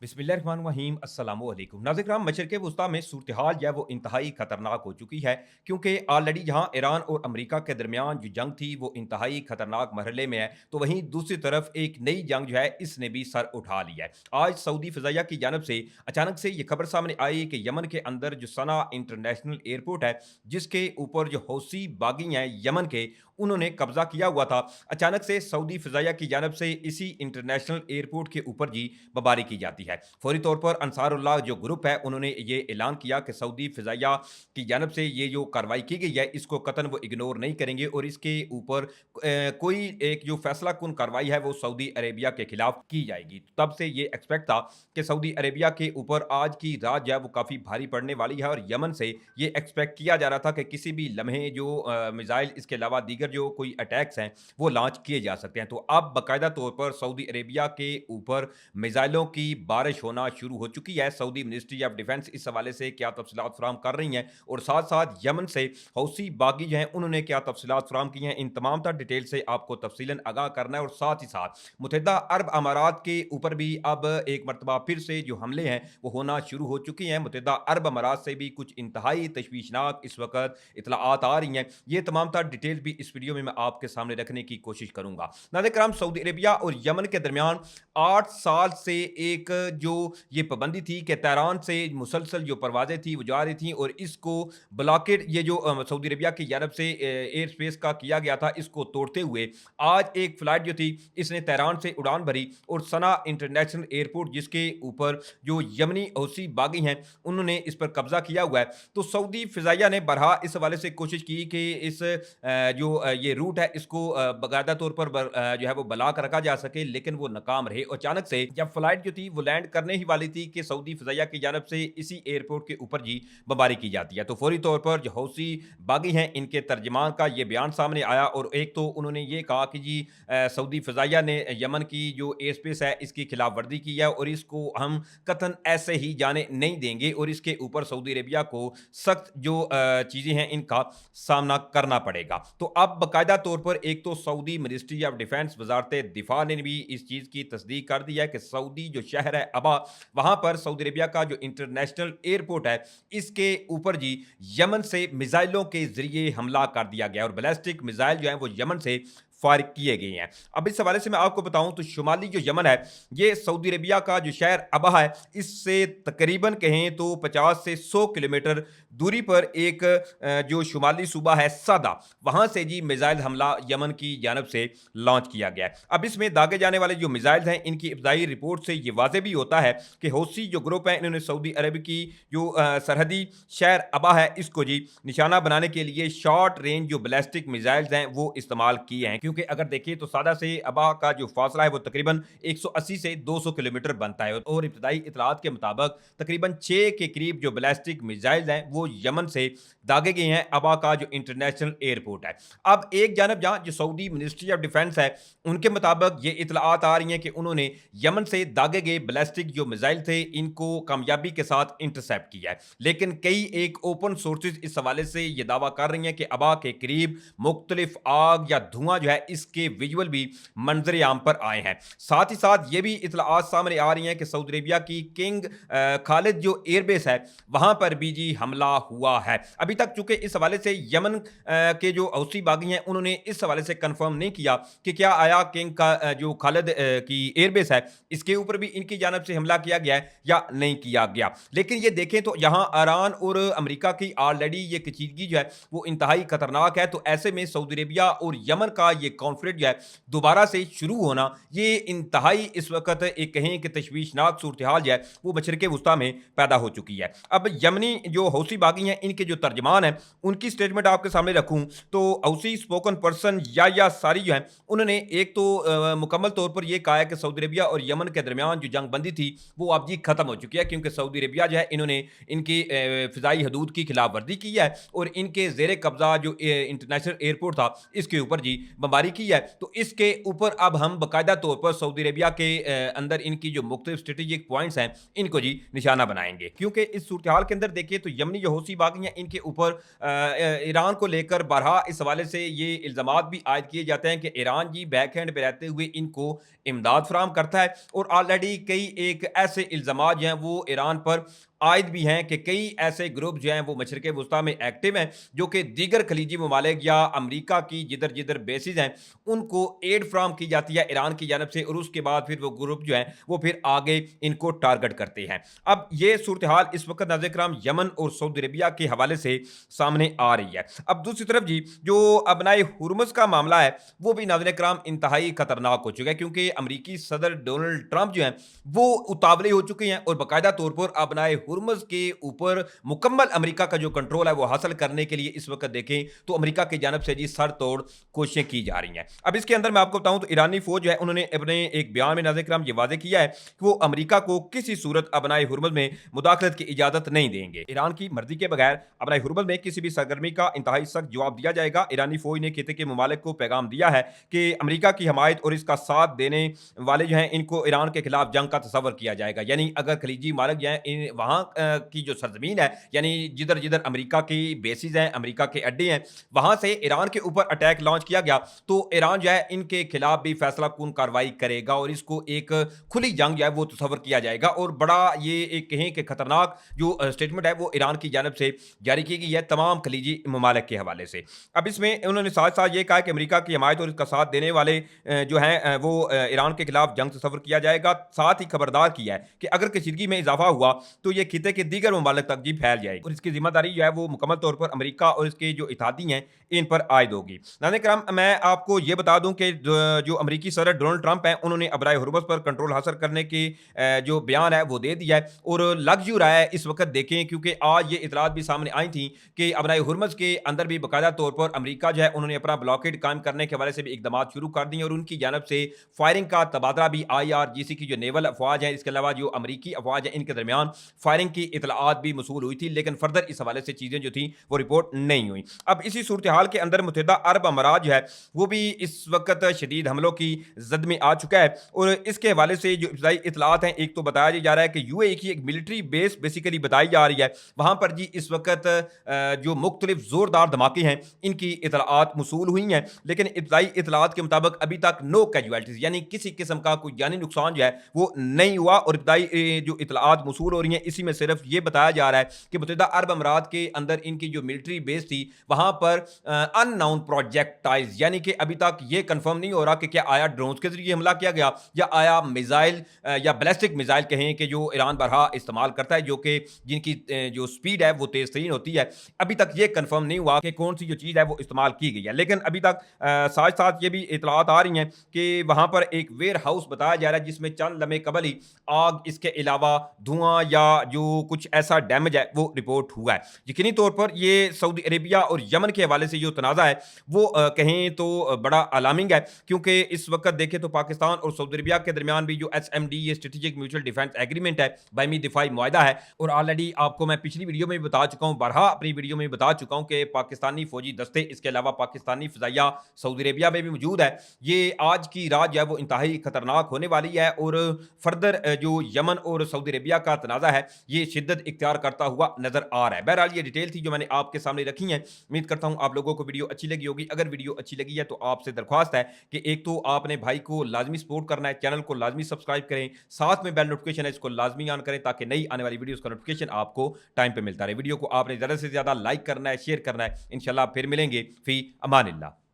बिस्मिल्लाहिर्रहमानिर्रहीम अस्सलामुअलैकुम नाज़रीन मशरिक़ वुस्ता में सूरत हाल जो है वो इंतहाई ख़तरनाक हो चुकी है क्योंकि ऑलरेडी जहाँ ईरान और अमेरिका के दरमियान जो जंग थी वो इंतहाई ख़तरनाक मरहले में है, तो वहीं दूसरी तरफ एक नई जंग जो है इसने भी सर उठा लिया है। आज सऊदी फ़िज़ाइया की जानब से अचानक से ये खबर सामने आई कि यमन के अंदर जो सना इंटरनेशनल एयरपोर्ट है, जिसके ऊपर जो हौसी बागी हैं यमन के, उन्होंने कब्जा किया हुआ था। अचानक से सऊदी फ़िज़ाइया की जानब से इसी इंटरनेशनल एयरपोर्ट के ऊपर जी बमबारी की जाती है। फौरी तौर पर अंसारुल्लाह जो ग्रुप है उन्होंने ये ऐलान किया कि सऊदी फ़िज़ाइया की जानब से ये जो कार्रवाई की गई है इसको कतन वो इग्नोर नहीं करेंगे और इसके ऊपर कोई एक जो फैसला कुन कार्रवाई है वो सऊदी अरेबिया के खिलाफ की जाएगी। तब से ये एक्सपेक्ट था कि सऊदी अरेबिया के ऊपर आज की रात जो है वो काफ़ी भारी पड़ने वाली है और यमन से ये एक्सपेक्ट किया जा रहा था कि किसी भी लम्हे जो मिसाइल इसके अलावा दीगर जो कोई अटैक्स हैं वो लॉन्च किए जा सकते हैं। तो अब बाकायदा तौर पर सऊदी अरेबिया के ऊपर मिसाइलों की बारिश होना शुरू हो चुकी है। सऊदी मिनिस्ट्री ऑफ डिफेंस इस हवाले से क्या तफसीलात फराहम कर रही हैं और साथ साथ यमन से हौसी बागी जो हैं उन्होंने क्या तफसीलात फराहम की हैं, इन तमाम तर डिटेल से आपको तफसीलन आगाह करना है। और साथ ही साथ मुत्तहिदा अरब अमारात के ऊपर भी अब एक मरतबा फिर से जो हमले हैं वो होना शुरू हो चुके हैं। मुत्तहिदा अरब अमारात से भी कुछ इंतहाई तशवीशनाक इस वक्त इतलाआत आ रही हैं। ये तमाम तर डिटेल भी इस वीडियो में मैं आपके सामने रखने की कोशिश करूंगा। नाज़रीन किराम, सऊदी अरेबिया और यमन के दरमियान 8 साल से एक जो ये पाबंदी थी कि तेहरान से मुसलसल जो परवाज़ें थी वो जा रही थी और इसको ब्लॉकेड ये जो सऊदी अरेबिया की जानब से एयर स्पेस का किया गया था, इसको तोड़ते हुए आज एक फ़्लाइट जो थी इसने तेहरान से उड़ान भरी और सना इंटरनेशनल एयरपोर्ट जिसके ऊपर जो यमनी हौसी बागी हैं उन्होंने इस पर कब्ज़ा किया हुआ है। तो सऊदी फ़िज़ाइया ने बरहा इस हवाले से कोशिश की कि इस ये रूट है इसको बाकायदा तौर पर जो है वो ब्लॉक रखा जा सके, लेकिन वो नाकाम रहे। और अचानक से जब फ्लाइट जो थी वो लैंड करने ही वाली थी कि सऊदी फ़िज़ाइया की जानब से इसी एयरपोर्ट के ऊपर जी बमबारी की जाती है। तो फौरी तौर पर जो हौसी बागी हैं इनके तर्जमान का ये बयान सामने आया और एक तो उन्होंने ये कहा कि जी सऊदी फ़िज़ाइया ने यमन की जो एयर स्पेस है इसकी खिलाफ वर्जी की है और इसको हम कतन ऐसे ही जाने नहीं देंगे और इसके ऊपर सऊदी अरेबिया को सख्त जो चीज़ें हैं इनका सामना करना पड़ेगा। तो अब बाकायदा तौर पर एक तो सऊदी मिनिस्ट्री ऑफ डिफेंस वजारत दिफा ने भी इस चीज़ की तस्दीक कर दी है कि सऊदी जो शहर है अबा, वहाँ पर सऊदी अरेबिया का जो इंटरनेशनल एयरपोर्ट है इसके ऊपर जी यमन से मिसाइलों के ज़रिए हमला कर दिया गया और बैलिस्टिक मिसाइल जो हैं वो यमन से फायर किए गए हैं। अब इस हवाले से मैं आपको बताऊं तो शुमाली जो यमन है ये सऊदी अरेबिया का जो शहर अबा है इससे तकरीबन कहें तो 50 से 100 किलोमीटर दूरी पर एक जो शुमाली सूबा है सादा, वहां से जी मिसाइल हमला यमन की जानब से लॉन्च किया गया है। अब इसमें दागे जाने वाले जो मिसाइल हैं इनकी इब्तदाई रिपोर्ट से ये वाजे भी होता है कि हौसी जो ग्रुप है इन्होंने सऊदी अरब की जो सरहदी शहर अबा है इसको जी निशाना बनाने के लिए शॉर्ट रेंज जो बैलिस्टिक मिसाइल्स हैं वो इस्तेमाल किए हैं। क्योंकि अगर देखिए तो सादा से अबा का जो फासला है वो तकरीबन 180 से 200 किलोमीटर बनता है और इब्तदाई इतलात के मुताबिक तकरीबन 6 के करीब जो बैलिस्टिक मिसाइल्स हैं वो यमन से दागे गए हैं अबा का जो इंटरनेशनल एयरपोर्ट है। अब एक जानब जहां जो सऊदी मिनिस्ट्री ऑफ डिफेंस है उनके मुताबिक ये इतलात आ रही हैं कि उन्होंने यमन से दागे गए बैलिस्टिक जो मिसाइल थे इनको कामयाबी के साथ इंटरसेप्ट किया है, लेकिन कई एक ओपन सोर्सेज इस हवाले से ये दावा कर रही हैं कि अबा के करीब मुख्तलिफ आग या धुआं जो है इसके विजुअल भी मंजर आम पर आए हैं। साथ ही साथ ये भी इतलात सामने आ रही हैं कि सऊदी अरेबिया की किंग खालिद जो एयरबेस है वहां पर भी जी हमला हुआ है। अभी तक चूंकि इस हवाले से यमन के जो हौसी बागी हैं उन्होंने इस हवाले से कंफर्म नहीं किया कि क्या आया किंग का जो खालिद की एयरबेस है इसके ऊपर भी इनकी जानब से हमला किया गया है या नहीं किया गया। लेकिन ये देखें तो यहाँ ईरान और अमेरिका की ऑलरेडी ये कचीदगी जो है वो इंतहाई खतरनाक है। तो ऐसे में सऊदी अरेबिया और यमन का ये कॉन्फ्लिक्ट जो है दोबारा से शुरू होना ये इंतहाई इस वक्त एक कहें कि तशवीशनाक सूरत हाल जो है वो मशरिक़ वुस्ता में पैदा हो चुकी है। अब यमनी जो हौसी बागी हैं इनके जो तर्जमान हैं उनकी स्टेटमेंट आपके सामने रखूं तो हौसी स्पोकन पर्सन या सारी जो है उन्होंने एक तो मुकम्मल तौर पर यह कहा है कि सऊदी अरेबिया और यमन के दरमियान जो जंग बंदी थी वो अब जी खत्म हो चुकी है, क्योंकि सऊदी अरेबिया जो है इन्होंने इनकी फ़िज़ाई हदूद की खिलाफ वर्जी की है और इनके ज़ेर कब्ज़ा जो इंटरनेशनल एयरपोर्ट था इसके ऊपर जी बमबारी बमबारी की है, तो इसके ऊपर अब हम बाकायदा तौर पर सऊदी अरेबिया के अंदर इनकी जो मुख्तलिफ स्ट्रेटेजिक पॉइंट्स हैं, इनको जी निशाना बनाएंगे। क्योंकि इस सूरत हाल के अंदर देखिए तो यमनी जो हौसी बागी हैं, इनके ऊपर ईरान को लेकर बारहा इस हवाले से ये इल्ज़ामात भी आयद किए जाते हैं कि ईरान जी बैक हैंड पे रहते हुए इनको इमदाद फराहम करता है, और ऑलरेडी कई एक ऐसे इल्ज़ामात जो हैं वो ईरान पर आयद भी हैं कि कई ऐसे ग्रुप जो हैं वो मशरिक़ वुस्ता में एक्टिव हैं, जो कि दीगर खलीजी ममालिक या अमरीका की जिधर जिधर बेसिस हैं उनको एड फ्राहम की जाती है ईरान की जानब से, और उसके बाद फिर वो ग्रुप जो हैं वो फिर आगे इनको टारगेट करते हैं। अब ये सूरत हाल इस वक्त नाज़रीन किराम यमन और सऊदी अरबिया के हवाले से सामने आ रही है। अब दूसरी तरफ जी जो अबनाए हुर्मुज़ का मामला है वो भी नाज़रीन किराम इंतहाई खतरनाक हो चुका है, क्योंकि अमरीकी सदर डोनाल्ड ट्रंप जो हैं वो उतावले हो चुके हैं और बाकायदा तौर पर अबनाए हुर्मुज़ के ऊपर मुकम्मल अमेरिका का जो कंट्रोल है वो हासिल करने के लिए इस वक्त देखें तो अमेरिका की जानब से जी सर तोड़ कोशिशें की जा रही हैं। अब इसके अंदर मैं आपको बताऊं तो ईरानी फौज जो है उन्होंने अपने एक बयान में नाज़रीन किराम ये वादे किया है कि वो अमेरिका को किसी सूरत अबनाए हुर्मुज़ में मुदाखलत की इजाजत नहीं देंगे। ईरान की मर्जी के बगैर अबनाए हुर्मुज़ में किसी भी सरगर्मी का इंतहाई सख्त जवाब दिया जाएगा। ईरानी फौज ने खिते के ममालिक को पैगाम दिया है कि अमेरिका की हमायत और इसका साथ देने वाले जो हैं इनको ईरान के खिलाफ जंग का तस्वर किया जाएगा। यानी अगर खलीजी मालिक जो हैं वहाँ की जो सरजमीन है, यानी जिधर जिधर अमेरिका की बेसिस हैं, अमेरिका के अड्डे हैं, वहां से ईरान के ऊपर अटैक लॉन्च किया गया तो ईरान जो है इनके खिलाफ भी फैसला कून कार्रवाई करेगा और इसको एक खुली जंग जो है वो तस्वर किया जाएगा। और बड़ा ये एक कहें कि खतरनाक जो स्टेटमेंट है वो ईरान की जानब से जारी की गई है तमाम खलीजी ममालिक के हवाले से। अब इसमें उन्होंने साथ साथ ये कहा कि अमेरिका की हमायत और इसका साथ देने वाले जो हैं वो ईरान के खिलाफ जंग तस्वर किया जाएगा। साथ ही खबरदार किया है कि अगर कशीदगी में इजाफा हुआ तो ये खिते के दीगर ममालिक तक जी फैल जाएगी और इसकी जिम्मेदारी जो है वो मुकम्मल तौर पर अमेरिका और इसके जो इत्तेहादी हैं इन पर आयद होगी। नाज़रीन किराम मैं आपको ये बता दूं कि जो अमेरिकी सदर डोनाल्ड ट्रंप हैं उन्होंने अबनाए हुर्मुज़ पर कंट्रोल हासिल करने की जो बयान है वो दे दिया है और लग जो रहा है इस वक्त देखें, क्योंकि आज ये इतलात भी सामने आई थी कि अबनाए हुर्मुज़ के अंदर भी बाकायदा तौर पर अमेरिका जो है उन्होंने अपना ब्लॉकेड कायम करने के हवाले से भी इकदाम शुरू कर दिए और उनकी जानब से फायरिंग का तबादला भी IRGC की जो नेवल अफवाज है, इसके अलावा जो अमरीकी अफवाज है, इनके दरमियान फायरिंग की इतलात भी मसूल हुई थी, लेकिन फर्दर इस हवाले से चीज़ें जो थी वो रिपोर्ट नहीं हुई। अब इसी सूरत हाल के अंदर मुत्तहिदा अरब अमारात जो है वो भी इस वक्त शदीद हमलों की जद में आ चुका है और इसके हवाले से जो इब्तदाई इतलात हैं, एक तो बताया जा रहा है कि UAE की एक मिलिट्री बेस बेसिकली बताई जा रही है, वहां पर जी इस वक्त जो मुख्तलिफ जोरदार धमाके हैं इनकी इतलात मसूल हुई हैं, लेकिन इब्तदाई इतलात के मुताबिक अभी तक नो कैजुअल्टीज यानी किसी किस्म का कोई जानी नुकसान जो है वो नहीं हुआ। और इब्तदाई जो इतलात मसूल हो रही हैं इसी में सिर्फ ये बताया जा रहा है कि मुत्तहिदा अरब अमारात के अंदर इनकी जो मिलिट्री बेस थी वहां पर अननाउन प्रोजेक्टाइल्स, यानी कि अभी तक ये कंफर्म नहीं हो रहा कि क्या आया ड्रोन्स के जरिए हमला किया गया या आया मिसाइल या बैलिस्टिक मिसाइल कहें कि जो ईरान बरहा इस्तेमाल करता है, जो कि जिनकी जो स्पीड है वो तेज तरीन होती है। अभी तक ये कंफर्म नहीं हुआ कि कौन सी जो चीज़ है वो इस्तेमाल की गई है, लेकिन अभी तक साथ साथ ये भी इतलात आ रही हैं कि वहां पर एक वेयर हाउस बताया जा रहा है जिसमें चंद लम्हे कबल ही आग, इसके अलावा धुआं या जो कुछ ऐसा डैमेज है वो रिपोर्ट हुआ है। यकीनी तौर पर ये सऊदी अरेबिया और यमन के हवाले से जो तनाज़ा है वो कहें तो बड़ा अलार्मिंग है, क्योंकि इस वक्त देखें तो पाकिस्तान और सऊदी अरेबिया के दरमियान भी जो SMD ये स्ट्रेटेजिक म्यूचुअल डिफेंस एग्रीमेंट है, बायमी दिफाई मुआहदा है, और ऑलरेडी आपको मैं पिछली वीडियो में भी बता चुका हूँ, बरहा अपनी वीडियो में बता चुका हूँ कि पाकिस्तानी फौजी दस्ते इसके अलावा पाकिस्तानी फ़िज़ाइया सऊदी अरेबिया में भी मौजूद है। ये आज की रात जो है वो इंतहाई खतरनाक होने वाली है और फर्दर जो यमन और सऊदी अरेबिया का तनाज़ा है ये शिद्दत इख्तियार करता हुआ नजर आ रहा है। बहरहाल ये डिटेल थी जो मैंने आपके सामने रखी है। उम्मीद करता हूँ आप लोगों को वीडियो अच्छी लगी होगी। अगर वीडियो अच्छी लगी है तो आपसे दरख्वास्त है कि एक तो आपने भाई को लाजमी सपोर्ट करना है, चैनल को लाजमी सब्सक्राइब करें, साथ में बेल नोटिफिकेशन है इसको लाजमी ऑन करें ताकि नई आने वाली वीडियोस का नोटिफिकेशन आपको टाइम पे मिलता रहे। वीडियो को आपने ज़्यादा से ज़्यादा लाइक करना है, शेयर करना है। इंशाल्लाह फिर मिलेंगे फी अमानिल्लाह।